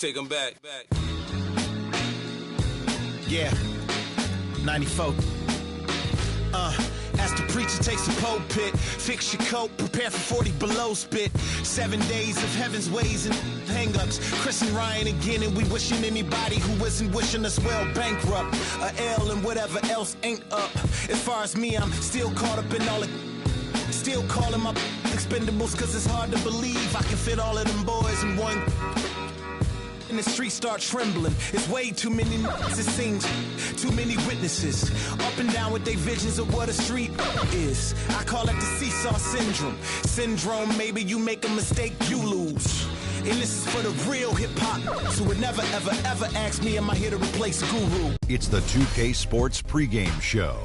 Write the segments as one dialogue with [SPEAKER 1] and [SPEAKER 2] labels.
[SPEAKER 1] take them back.
[SPEAKER 2] Yeah, 94. As the preacher takes the pulpit, fix your coat, prepare for 40 below spit. 7 days of heaven's ways and hang-ups. Chris and Ryan again, and we wishing anybody who isn't wishing us well bankrupt. A L and whatever else ain't up. As far as me, I'm still caught up in all the... Still calling my expendables, cause it's hard to believe I can fit all of them boys in one... And the streets start trembling. It's way too many it seems. Too many witnesses. Up and down with their visions of what a street is. I call it the seesaw syndrome. Syndrome, maybe you make a mistake, you lose. And this is for the real hip-hop. So would never, ever, ever ask me, am I here to replace Guru?
[SPEAKER 3] It's the 2K Sports pregame show.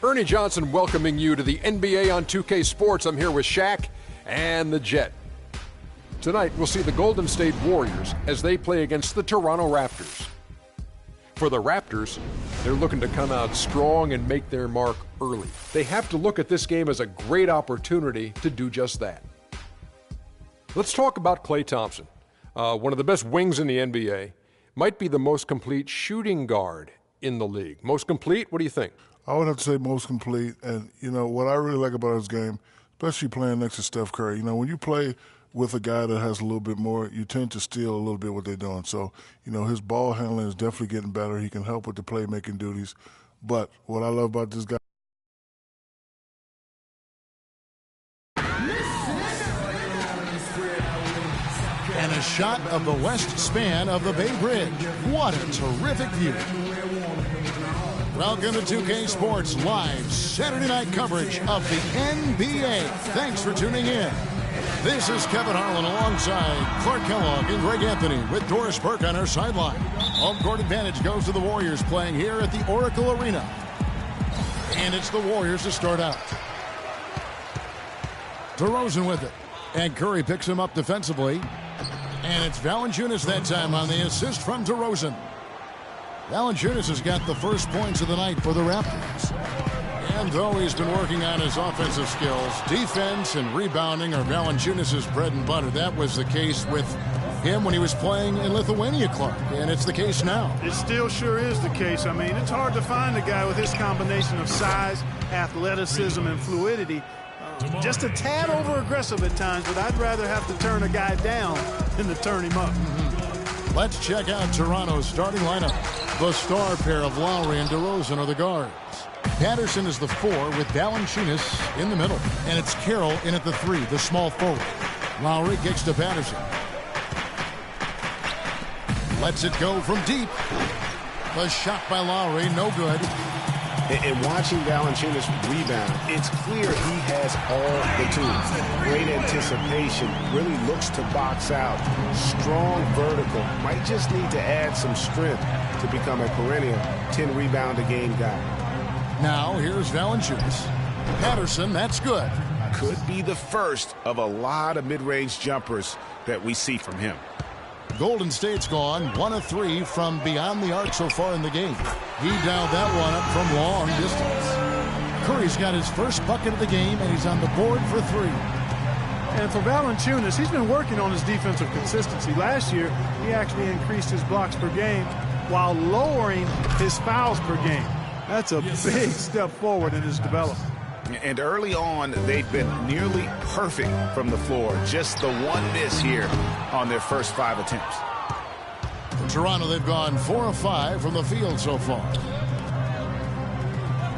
[SPEAKER 4] Ernie Johnson welcoming you to the NBA on 2K Sports. I'm here with Shaq and the Jet. Tonight, we'll see the Golden State Warriors as they play against the Toronto Raptors. For the Raptors, they're looking to come out strong and make their mark early. They have to look at this game as a great opportunity to do just that. Let's talk about Klay Thompson, one of the best wings in the NBA, might be the most complete shooting guard in the league. Most complete? What do you think?
[SPEAKER 5] I would have to say most complete. And, you know, what I really like about his game, especially playing next to Steph Curry, you know, when you play with a guy that has a little bit more, you tend to steal a little bit what they're doing. So, you know, his ball handling is definitely getting better. He can help with the playmaking duties. But what I love about this guy,
[SPEAKER 6] and a shot of the west span of the Bay Bridge. What a terrific view. Welcome to 2K Sports live Saturday night coverage of the NBA. Thanks for tuning in. This is Kevin Harlan alongside Clark Kellogg and Greg Anthony with Doris Burke on our sideline. Home court advantage goes to the Warriors playing here at the Oracle Arena. And it's the Warriors to start out. DeRozan with it. And Curry picks him up defensively. And it's Valanciunas that time on the assist from DeRozan. Valanciunas has got the first points of the night for the Raptors. And though he's been working on his offensive skills, defense and rebounding are Valanciunas' bread and butter. That was the case with him when he was playing in Lithuania, Clark, and it's the case now.
[SPEAKER 7] It still sure is the case. I mean, it's hard to find a guy with his combination of size, athleticism, and fluidity. Just a tad over-aggressive at times, but I'd rather have to turn a guy down than to turn him up.
[SPEAKER 6] Let's check out Toronto's starting lineup. The star pair of Lowry and DeRozan are the guards. Patterson is the 4 with Valanciunas in the middle. And it's Carroll in at the 3, the small forward. Lowry kicks to Patterson. Lets it go from deep. A shot by Lowry, no good.
[SPEAKER 8] And watching Valanciunas rebound, it's clear he has all the tools. Great anticipation, really looks to box out. Strong vertical, might just need to add some strength to become a perennial 10-rebound-a-game guy.
[SPEAKER 6] Now here's Valanciunas. Patterson, that's good.
[SPEAKER 8] Could be the first of a lot of mid-range jumpers that we see from him.
[SPEAKER 6] Golden State's gone 1 of 3 from beyond the arc so far in the game. He dialed that one up from long distance. Curry's got his first bucket of the game, and he's on the board for 3.
[SPEAKER 7] And for Valanciunas, he's been working on his defensive consistency. Last year, he actually increased his blocks per game while lowering his fouls per game. That's a big step forward in his development.
[SPEAKER 8] And early on, they've been nearly perfect from the floor. Just the one miss here on their first 5 attempts.
[SPEAKER 6] For Toronto, they've gone 4 of 5 from the field so far.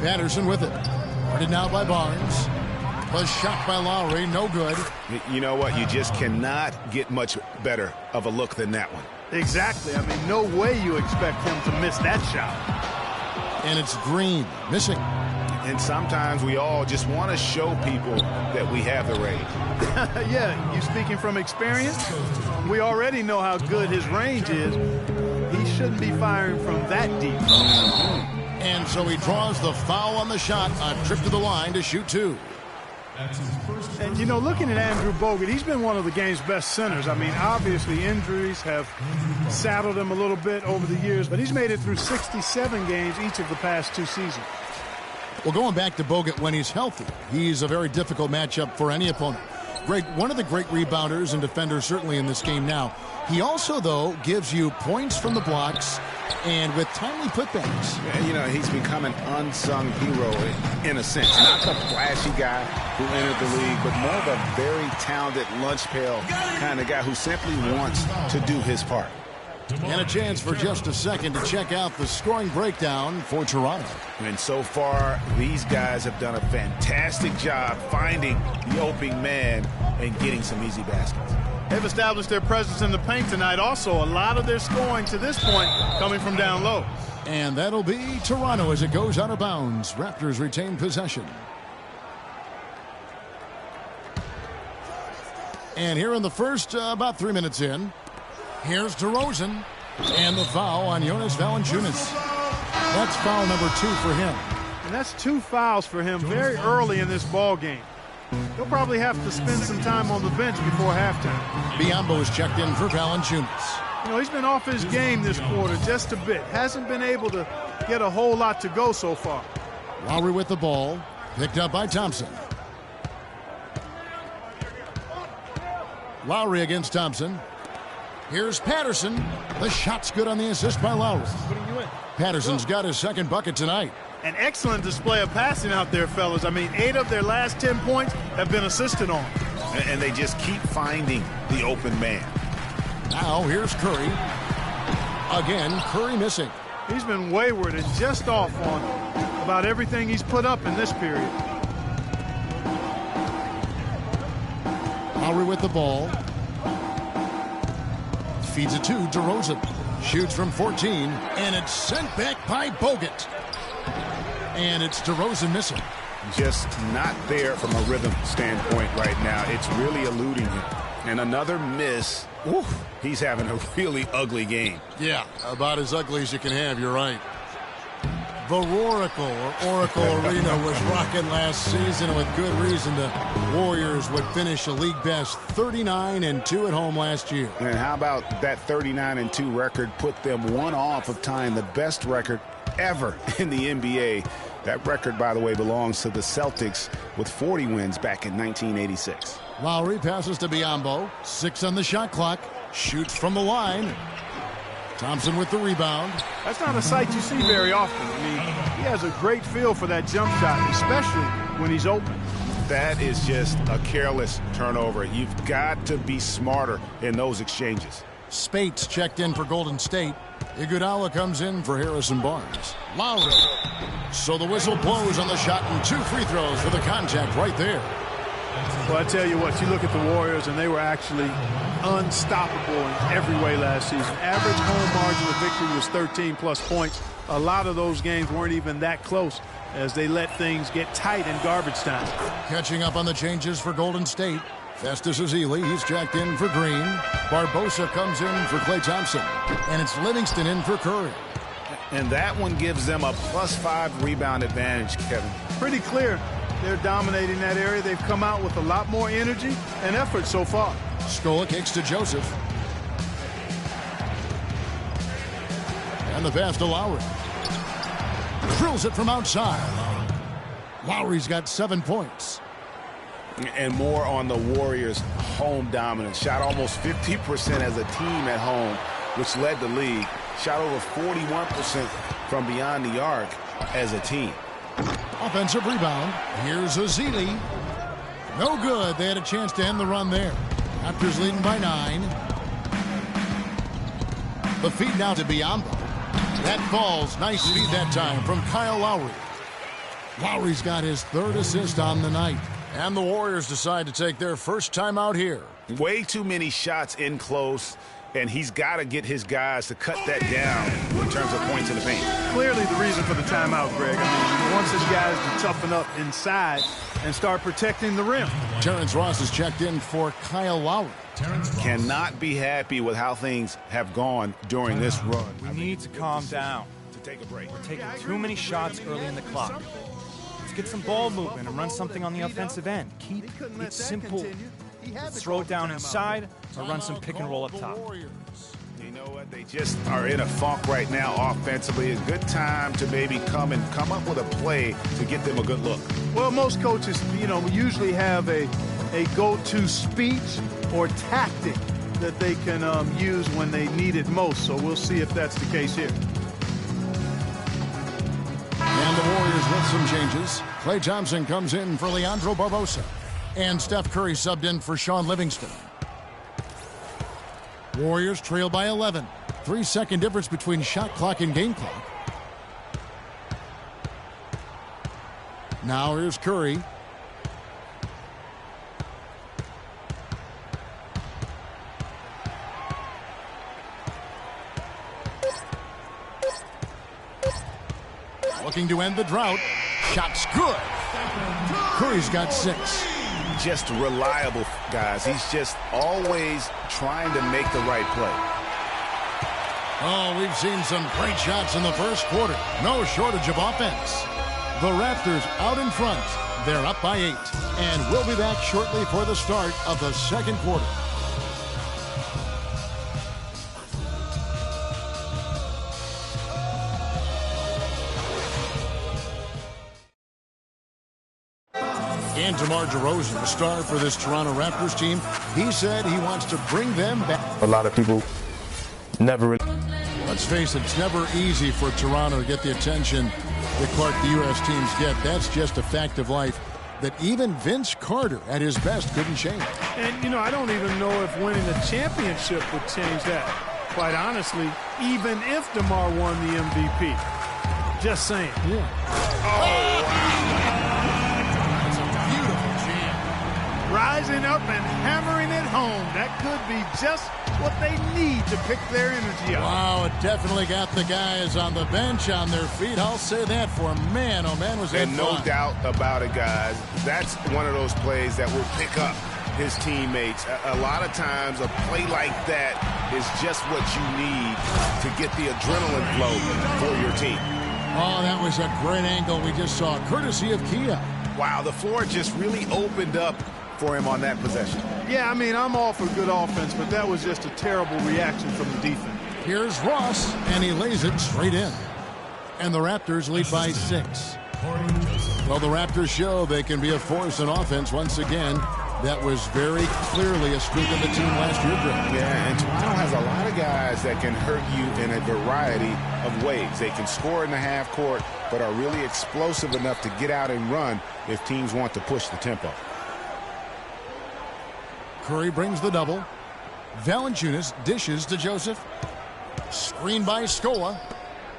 [SPEAKER 6] Patterson with it. Guarded now by Barnes. A shot by Lowry, no good.
[SPEAKER 8] You know what? You just cannot get much better of a look than that one.
[SPEAKER 7] Exactly. I mean, no way you expect him to miss that shot.
[SPEAKER 6] And it's Green, missing.
[SPEAKER 8] And sometimes we all just want to show people that we have the range.
[SPEAKER 7] Yeah, you speaking from experience? We already know how good his range is. He shouldn't be firing from that deep.
[SPEAKER 6] And so he draws the foul on the shot, a trip to the line to shoot 2.
[SPEAKER 7] And, you know, looking at Andrew Bogut, he's been one of the game's best centers. I mean, obviously injuries have saddled him a little bit over the years, but he's made it through 67 games each of the past 2 seasons.
[SPEAKER 6] Well, going back to Bogut when he's healthy, he's a very difficult matchup for any opponent. One of the great rebounders and defenders certainly in this game now. He also, though, gives you points from the blocks and with timely putbacks.
[SPEAKER 8] Yeah, you know, he's become an unsung hero in a sense. Not the flashy guy who entered the league, but more of a very talented lunch pail kind of guy who simply wants to do his part.
[SPEAKER 6] And a chance for just a second to check out the scoring breakdown for Toronto.
[SPEAKER 8] And so far, these guys have done a fantastic job finding the opening man and getting some easy baskets.
[SPEAKER 7] They've established their presence in the paint tonight. Also, a lot of their scoring to this point coming from down low.
[SPEAKER 6] And that'll be Toronto as it goes out of bounds. Raptors retain possession. And here in the first, about 3 minutes in, here's DeRozan. And the foul on Jonas Valanciunas. That's foul number 2 for him.
[SPEAKER 7] And that's 2 fouls for him very early in this ball game. He'll probably have to spend some time on the bench before halftime.
[SPEAKER 6] Biyombo is checked in for Valanciunas.
[SPEAKER 7] You know, he's been off his game this quarter just a bit. Hasn't been able to get a whole lot to go so far.
[SPEAKER 6] Lowry with the ball. Picked up by Thompson. Lowry against Thompson. Here's Patterson. The shot's good on the assist by Lowry. Patterson's got his second bucket tonight.
[SPEAKER 7] An excellent display of passing out there, fellas. I mean, 8 of their last 10 points have been assisted on.
[SPEAKER 8] And they just keep finding the open man.
[SPEAKER 6] Now here's Curry. Again, Curry missing.
[SPEAKER 7] He's been wayward and just off on about everything he's put up in this period.
[SPEAKER 6] Lowry with the ball. Feeds it to DeRozan. Shoots from 14, and it's sent back by Bogut. And it's DeRozan missing.
[SPEAKER 8] Just not there from a rhythm standpoint right now. It's really eluding him. And another miss. Oof, he's having a really ugly game.
[SPEAKER 6] Yeah, about as ugly as you can have, you're right. The Oracle Arena was rocking last season, and with good reason. The Warriors would finish a league best 39-2 at home last year.
[SPEAKER 8] And how about that 39-2 record put them one off of tying the best record ever in the NBA. That record, by the way, belongs to the Celtics with 40 wins back in 1986.
[SPEAKER 6] Lowry passes to Biyombo. 6 on the shot clock. Shoots from the line. Thompson with the rebound.
[SPEAKER 7] That's not a sight you see very often. I mean, he has a great feel for that jump shot, especially when he's open.
[SPEAKER 8] That is just a careless turnover. You've got to be smarter in those exchanges.
[SPEAKER 6] Spates checked in for Golden State. Iguodala comes in for Harrison Barnes. Lowry. So the whistle blows on the shot, and 2 free throws for the contact right there.
[SPEAKER 7] Well, I tell you what, you look at the Warriors, and they were actually unstoppable in every way last season. Average home margin of victory was 13-plus points. A lot of those games weren't even that close as they let things get tight in garbage time.
[SPEAKER 6] Catching up on the changes for Golden State. Festus Ezeli, he's jacked in for Green. Barbosa comes in for Klay Thompson. And it's Livingston in for Curry.
[SPEAKER 8] And that one gives them a +5 rebound advantage, Kevin.
[SPEAKER 7] Pretty clear. They're dominating that area. They've come out with a lot more energy and effort so far.
[SPEAKER 6] Scola kicks to Joseph. And the pass to Lowry. Drills it from outside. Lowry's got 7 points.
[SPEAKER 8] And more on the Warriors' home dominance. Shot almost 50% as a team at home, which led the league. Shot over 41% from beyond the arc as a team.
[SPEAKER 6] Offensive rebound. Here's Ezeli. No good. They had a chance to end the run there. Raptors leading by 9. The feed now to Biyombo. That falls. Nice feed that time from Kyle Lowry. Lowry's got his 3rd assist on the night. And the Warriors decide to take their first time out here.
[SPEAKER 8] Way too many shots in close, and he's got to get his guys to cut that down in terms of points in the paint.
[SPEAKER 7] Clearly the reason for the timeout, Greg. I mean, he wants his guys to toughen up inside and start protecting the rim.
[SPEAKER 6] Terrence Ross is checked in for Kyle Lowry.
[SPEAKER 8] Cannot be happy with how things have gone during this run.
[SPEAKER 1] We need to calm down.
[SPEAKER 8] To take a break.
[SPEAKER 1] We're taking too many shots early in the clock. Let's get some ball movement and run something on the offensive end. Keep it simple. Let's throw it down inside or run some pick and roll up top.
[SPEAKER 8] You know what? They just are in a funk right now offensively. A good time to maybe come up with a play to get them a good look.
[SPEAKER 7] Well, most coaches, usually have a a go-to speech or tactic that they can use when they need it most. So we'll see if that's the case here.
[SPEAKER 6] And the Warriors with some changes. Klay Thompson comes in for Leandro Barbosa. And Steph Curry subbed in for Sean Livingston. Warriors trail by 11. 3-second difference between shot clock and game clock. Now here's Curry. Looking to end the drought. Shot's good. Curry's got 6.
[SPEAKER 8] Just reliable, guys. He's just always trying to make the right play.
[SPEAKER 6] Oh, we've seen some great shots in the first quarter. No shortage of offense. The Raptors out in front. They're up by 8. And we'll be back shortly for the start of the second quarter. And DeMar DeRozan, the star for this Toronto Raptors team, he said he wants to bring them back.
[SPEAKER 9] A lot of people never really.
[SPEAKER 6] Let's face it, it's never easy for Toronto to get the attention that Clark, the U.S. teams get. That's just a fact of life that even Vince Carter at his best couldn't change.
[SPEAKER 7] And, you know, I don't even know if winning a championship would change that. Quite honestly, even if DeMar won the MVP. Just saying.
[SPEAKER 6] Yeah.
[SPEAKER 7] Oh, wow. Rising up and hammering it home. That could be just what they need to pick their energy up.
[SPEAKER 6] Wow, it definitely got the guys on the bench on their feet. I'll say that for man. Oh, man, was that
[SPEAKER 8] And no
[SPEAKER 6] fun.
[SPEAKER 8] doubt about it, guys. That's one of those plays that will pick up his teammates. A lot of times, a play like that is just what you need to get the adrenaline flow for your team.
[SPEAKER 6] Oh, that was a great angle we just saw, courtesy of Kia.
[SPEAKER 8] Wow, the floor just really opened up for him on that possession.
[SPEAKER 7] Yeah, I mean, I'm all for good offense, but that was just a terrible reaction from the defense.
[SPEAKER 6] Here's Ross, and he lays it straight in. And the Raptors lead by 6. Well, the Raptors show they can be a force in offense once again. That was very clearly a streak of the team last year, Greg.
[SPEAKER 8] Yeah, and Toronto has a lot of guys that can hurt you in a variety of ways. They can score in the half court, but are really explosive enough to get out and run if teams want to push the tempo.
[SPEAKER 6] Curry brings the double. Valanciunas dishes to Joseph. Screen by Scola.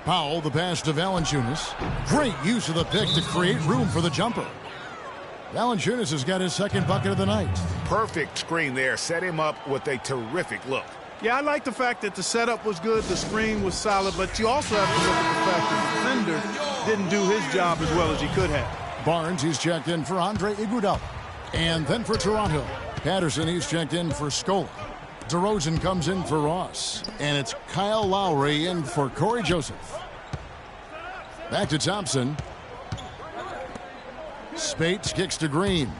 [SPEAKER 6] Powell, the pass to Valanciunas. Great use of the pick to create room for the jumper. Valanciunas has got his second bucket of the night.
[SPEAKER 8] Perfect screen there. Set him up with a terrific look.
[SPEAKER 7] Yeah, I like the fact that the setup was good, the screen was solid, but you also have to look at the fact that the defender didn't do his job as well as he could have.
[SPEAKER 6] Barnes, he's checked in for Andre Iguodala. And then for Toronto, Patterson, he's checked in for Scola. DeRozan comes in for Ross. And it's Kyle Lowry in for Corey Joseph. Back to Thompson. Spates kicks to Green.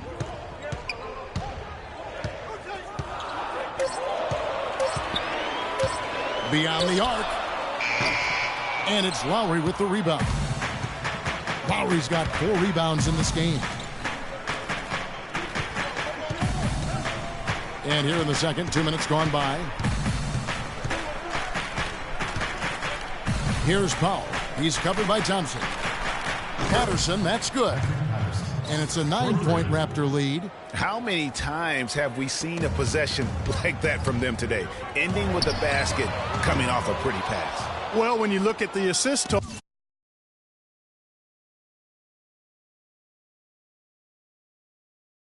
[SPEAKER 6] Beyond the arc. And it's Lowry with the rebound. Lowry's got 4 rebounds in this game. And here in the second, 2 minutes gone by. Here's Powell. He's covered by Thompson. Patterson, that's good. And it's a 9-point Raptor lead.
[SPEAKER 8] How many times have we seen a possession like that from them today? Ending with a basket coming off a pretty pass.
[SPEAKER 7] Well, when you look at the assist total.